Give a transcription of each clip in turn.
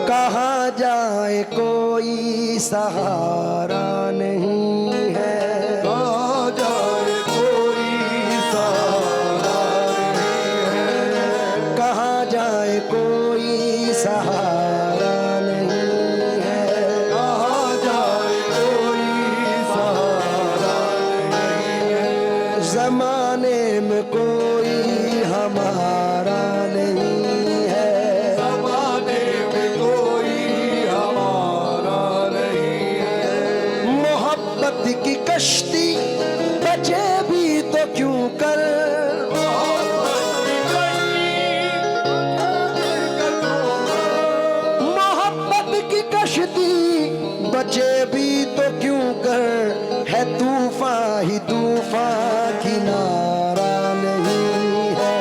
कहाँ जाए कोई सहारा नहीं है, कहाँ जाए कोई सहारा नहीं है, कहाँ जाए कोई सहारा नहीं है, कहाँ जाए कोई सहारा नहीं है, ज़माने में कोई हमारा नहीं है, ज़माने में कोई हमारा नहीं है। मोहब्बत की कश्ती बचे भी तो क्यों कर, मोहब्बत की कश्ती बचे भी तो क्यों कर, है तूफान ही तूफान किनारा नहीं है,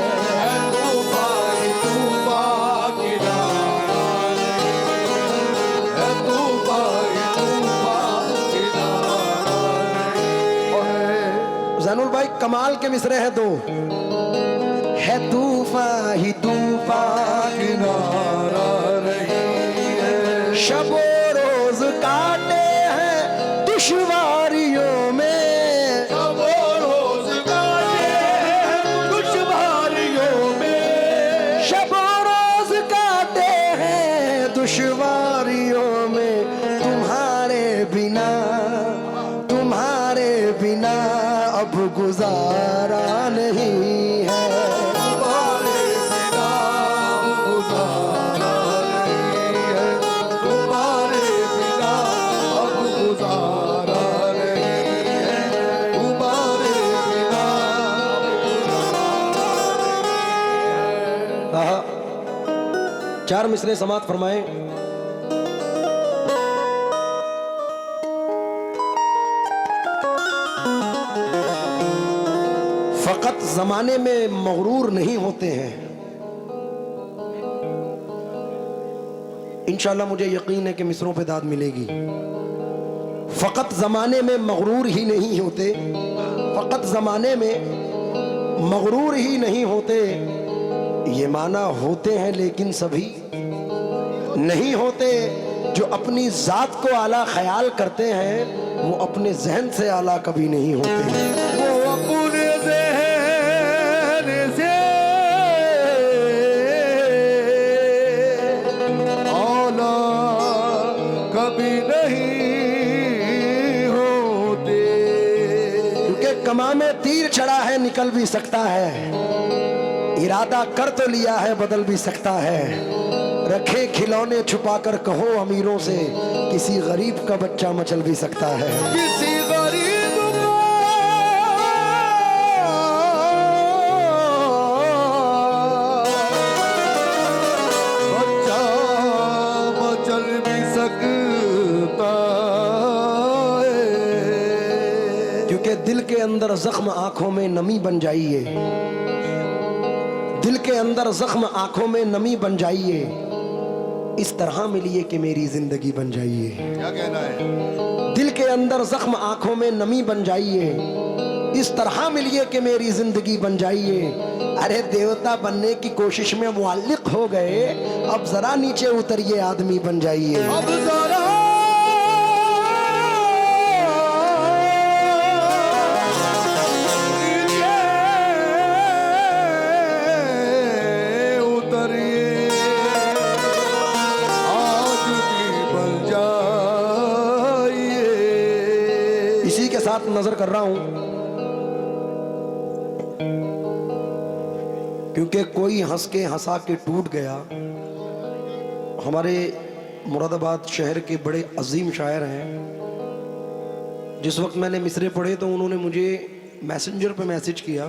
तूफान तूफान किनारा नहीं है, तूफान तूफान किनारा नहीं है। ज़ैनुल भाई कमाल के मिसरे हैं दो, है तूफान ही तूफान किनारा नहीं है, शबो रोज काटे हैं दुश्वारियों में, सब रोज काटे हैं दुश्वारियों में, शबो रोज काटे हैं दुश्वारियों में, तुम्हारे बिना अब गुजारा नहीं है, तुम्हारे बिना गुजारा नहीं है, तुम्हारे बिना अब गुजारा नहीं है, तुम्हारे बिना कहा चार मिसरे समात फरमाए। फकत जमाने में मगरूर नहीं होते हैं, इंशाल्लाह मुझे यकीन है कि मिसरों पे दाद मिलेगी। फकत जमाने में मगरूर ही नहीं होते, फकत जमाने में मगरूर ही नहीं होते, ये माना होते हैं लेकिन सभी नहीं होते। जो अपनी जात को आला ख्याल करते हैं वो अपने जहन से आला कभी नहीं होते। वो अपने ज़हन से आला कभी नहीं होते, क्योंकि कमा में तीर चढ़ा है निकल भी सकता है, इरादा कर तो लिया है बदल भी सकता है। रखे खिलौने छुपाकर कहो अमीरों से, किसी गरीब का बच्चा मचल भी सकता है। किसी गरीब को बच्चा मचल भी सकता है, क्योंकि दिल के अंदर जख्म आंखों में नमी बन जाइए, दिल के अंदर जख्म आंखों में नमी बन जाइए, इस तरह मिलिए कि मेरी जिंदगी बन जाइए। क्या कहना है? दिल के अंदर जख्म आंखों में नमी बन जाइए, इस तरह मिलिए कि मेरी जिंदगी बन जाइए। अरे देवता बनने की कोशिश में मुअल्लिक हो गए, अब जरा नीचे उतरिए आदमी बन जाइए। अब जरा उतरिए, आदमी बन जाइए। इसी के साथ नजर कर रहा हूं, क्योंकि कोई हंस के हंसा के टूट गया। हमारे मुरादाबाद शहर के बड़े अजीम शायर हैं, जिस वक्त मैंने मिसरे पढ़े तो उन्होंने मुझे मैसेंजर पे मैसेज किया।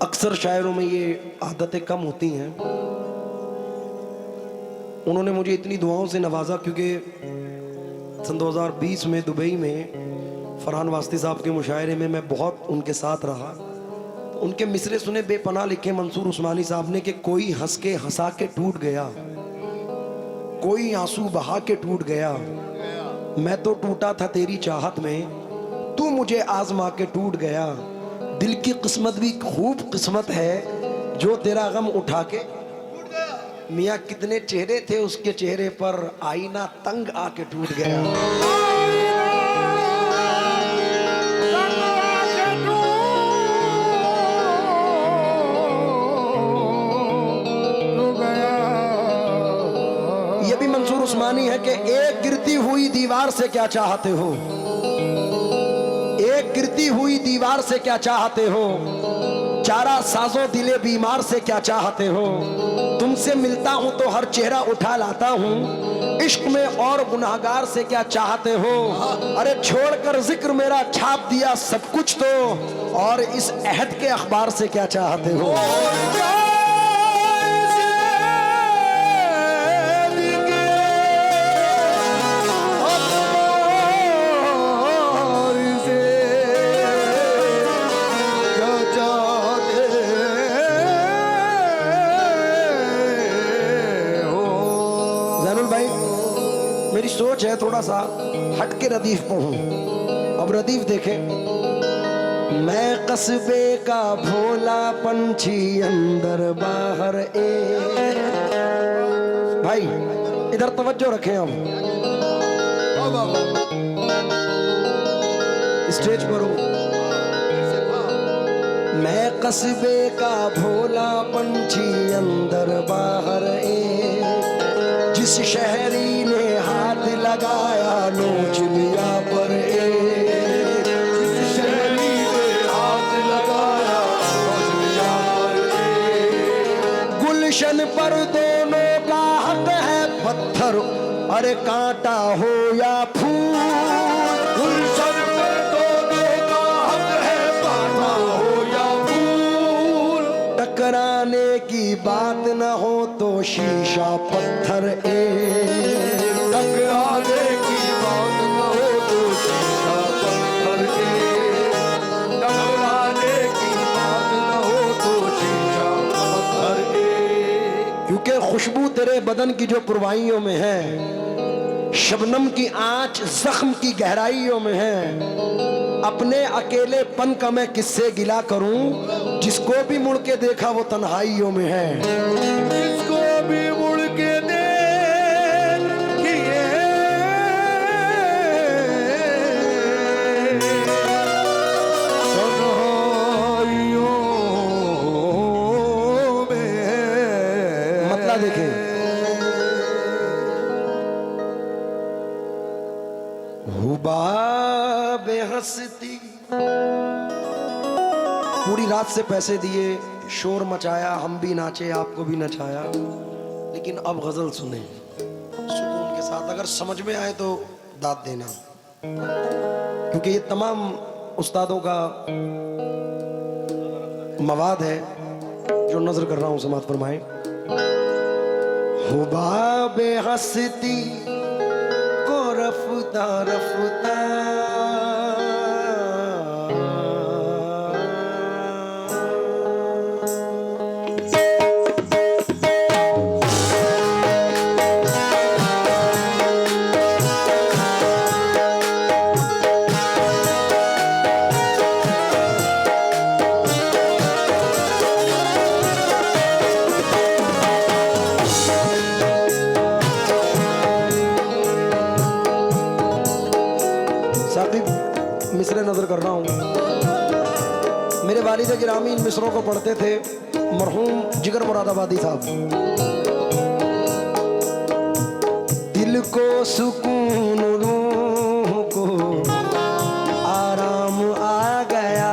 अक्सर शायरों में ये आदतें कम होती हैं। उन्होंने मुझे इतनी दुआओं से नवाजा, क्योंकि सन 2020 में दुबई में फरहान वास्ती साहब के मुशायरे में मैं बहुत उनके साथ रहा। उनके मिसरे सुने बेपनाह लिखे मंसूर उस्मानी साहब ने कि कोई हंस के हंसा के टूट गया, कोई आंसू बहा के टूट गया, मैं तो टूटा था तेरी चाहत में, तू मुझे आजमा के टूट गया। दिल की किस्मत भी खूब किस्मत है जो तेरा गम उठा के मियाँ कितने चेहरे थे उसके चेहरे पर, आईना तंग आके टूट गया। ये भी मंसूर उस्मानी है कि एक गिरती हुई दीवार से क्या चाहते हो, एक गिरती हुई दीवार से क्या चाहते हो, चारा साजो दिले बीमार से क्या चाहते हो। तुमसे मिलता हूं तो हर चेहरा उठा लाता हूं, इश्क में और गुनाहगार से क्या चाहते हो। अरे छोड़कर जिक्र मेरा छाप दिया सब कुछ तो, और इस अहद के अखबार से क्या चाहते हो। मेरी सोच है थोड़ा सा हट के रदीफ पढ़ूं। अब रदीफ देखें। मैं कस्बे का भोला पंछी अंदर बाहर भाई इधर तवज्जो रखें। हम स्टेज पर हूं। मैं कस्बे का भोला पंछी अंदर बाहर जिस शहरी ने हाथ लगाया नोच लिया पर जिस शहरी ने हाथ लगाया नोच लिया पर गुलशन पर दोनों का हक है पत्थर, अरे कांटा हो या फूल। गुलशन पर दोनों का हक है कांटा हो या फूल। टकराने की बात न हो तो शीशा पत्थर टकराने की बात न हो तो शीशा पत्थर टकराने की बात न हो तो शीशा पत्थर क्योंकि खुशबू तेरे बदन की जो पुरवाइयों में है, शबनम की आंच जख्म की गहराइयों में है। अपने अकेलेपन का मैं किससे गिला करूं, जिसको भी मुड़ के देखा वो तन्हाइयों में है। जिसको भी मुड़ के देखिए तन्हाइयों में। मतलब देखें, बेहस्ती पूरी रात से पैसे दिए, शोर मचाया, हम भी नाचे आपको भी नचाया, लेकिन अब गजल सुने सुकून के साथ। अगर समझ में आए तो दाद देना, क्योंकि ये तमाम उस्तादों का मवाद है जो नजर कर रहा हूं, समात फरमाएं। हुबा बेहस्ती को रफ्ता रफ्ता मिसरे नजर कर रहा हूं। मेरे वालिद गिरामी इन मिसरों को पढ़ते थे, मरहूम जिगर मुरादाबादी साहब। दिल को सुकून, रूह को आराम आ गया,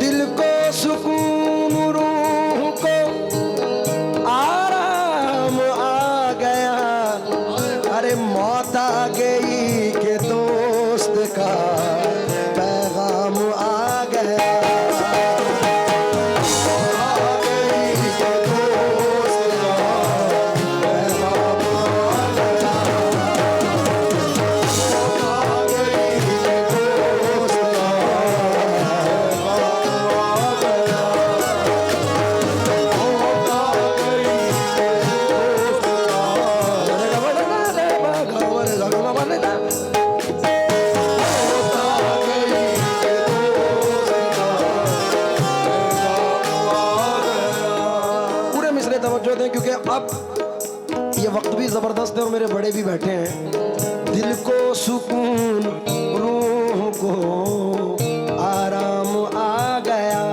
दिल को सुकून रूह को आराम आ गया। अरे मौत आ गई के दोस्त का पैगाम आ गया। करते हैं, क्योंकि अब ये वक्त भी ज़बरदस्त है और मेरे बड़े भी बैठे हैं। दिल को सुकून, रूह को आराम आ गया,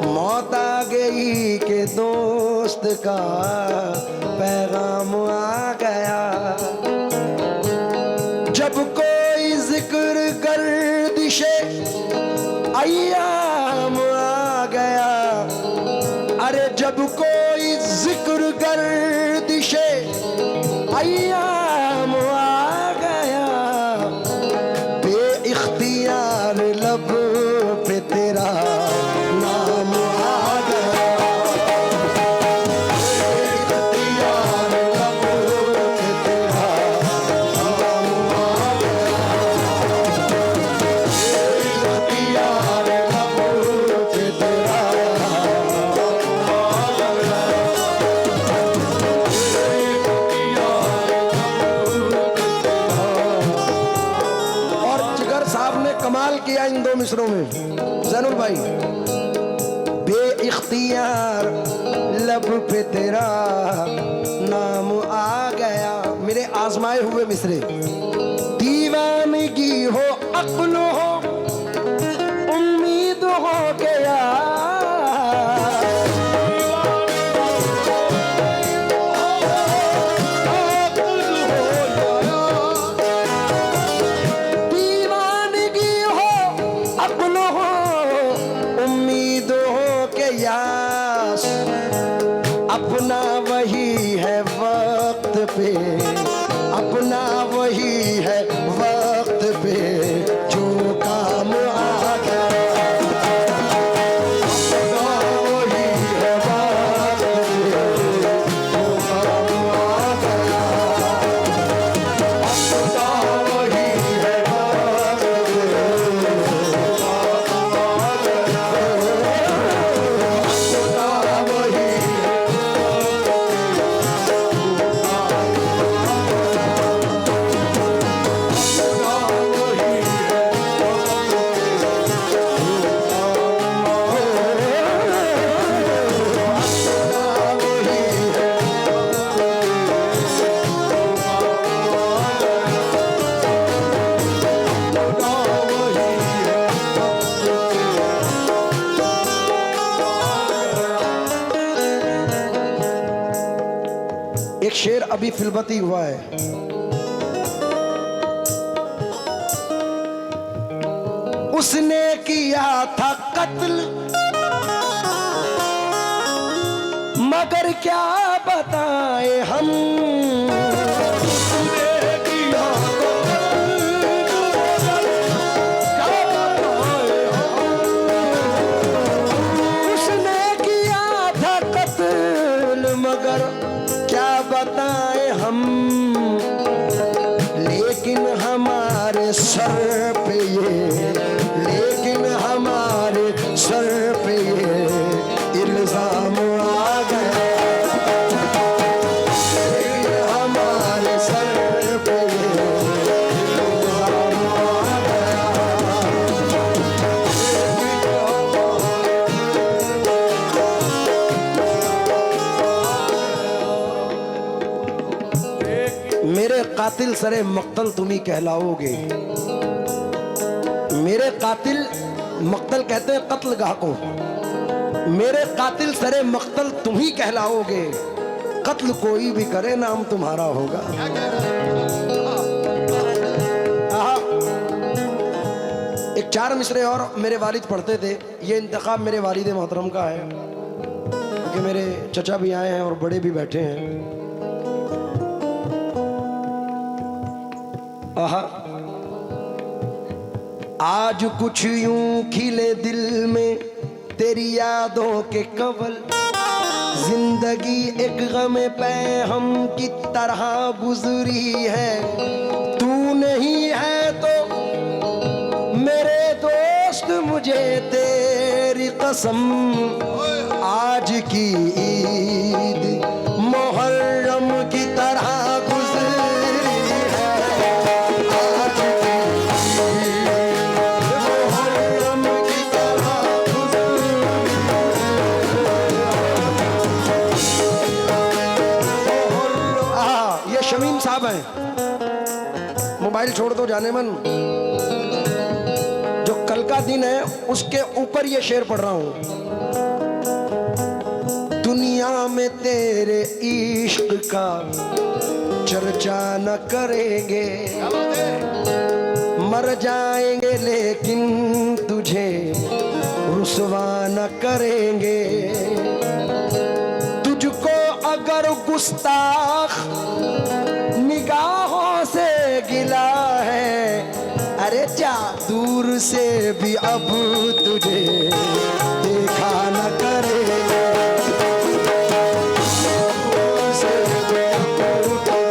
मौत आ गई के दोस्त का पैगाम आ गया। जब कोई जिक्र गर्दिशे अय्याम आ गया, अरे जब कोई जिक्र गर्दिशे अय्याम आ गया, बे-इख्तियार लब पे तेरा नाम आ गया, बे-इख्तियार लब पे तेरा नाम आ गया, बे-इख्तियार लब पे तेरा कमाल किया इन दो मिसरों में ज़ैनुल भाई। बे-इख्तियार लब पे तेरा नाम आ गया, मेरे आजमाए हुए मिसरे। दीवानगी हो, अक्ल हो, उम्मीद हो गया, अपना वही है वक्त पे, अपना वही है वक्त पे जो काम आ गया, अपना वही है वक्त पे जो काम आ गया, अपना वही है वक्त पे जो काम आ गया, अपना वही एक शेर अभी फिल्मती हुआ है। उसने किया था कत्ल मगर क्या बताए हम, उसने किया था कत्ल मगर क्या बताए हम, लेकिन हमारे सर पे ये, लेकिन हमारे सर पे ये इल्जाम आ गया, लेकिन हमारे सर पे ये इल्जाम आ गया। मेरे कातिल सरे मक्तल तुम ही कहलाओगे, मेरे कातिल, मक्तल कहते हैं कत्लगाह को, मेरे कातिल सरे मक्तल तुम ही कहलाओगे, कत्ल कोई भी करे नाम तुम्हारा होगा। एक चार मिसरे और मेरे वालिद पढ़ते थे, ये इंतखाब मेरे वालिद मोहतरम का है, क्योंकि मेरे चचा भी आए हैं और बड़े भी बैठे हैं। आज कुछ यूं खिले दिल में तेरी यादों के कवल, जिंदगी एक गम पैहम की तरह गुजरी है, तू नहीं है तो मेरे दोस्त मुझे तेरी कसम, आज की ईद मुहर्रम की तरह फाइल छोड़ दो जाने मन, जो कल का दिन है उसके ऊपर ये शेर पढ़ रहा हूं। दुनिया में तेरे इश्क का चर्चा न करेंगे, मर जाएंगे लेकिन तुझे रुसवा न करेंगे। तुझको अगर गुस्ताख निगाहों से गिला है, अरे जा दूर से भी अब तुझे देखा न करेंगे। दूर से भी अब तुझे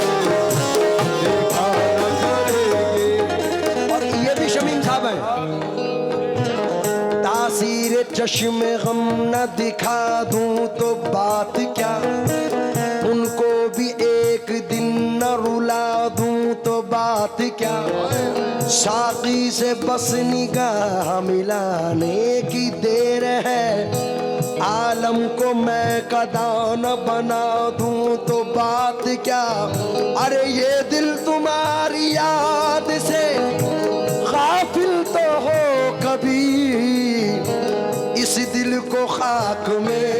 देखा न करेंगे। और ये भी शमीम साहब है, तासीर चश्मे गम न दिखा दूं तो बात क्या, उनको भी एक दिन न रुला दूं तो बात क्या। साकी से बस निगाह मिलाने की देर है, आलम को मैं कदा न बना दूं तो बात क्या। अरे ये दिल तुम्हारी याद से गाफिल तो हो कभी, इस दिल को खाक में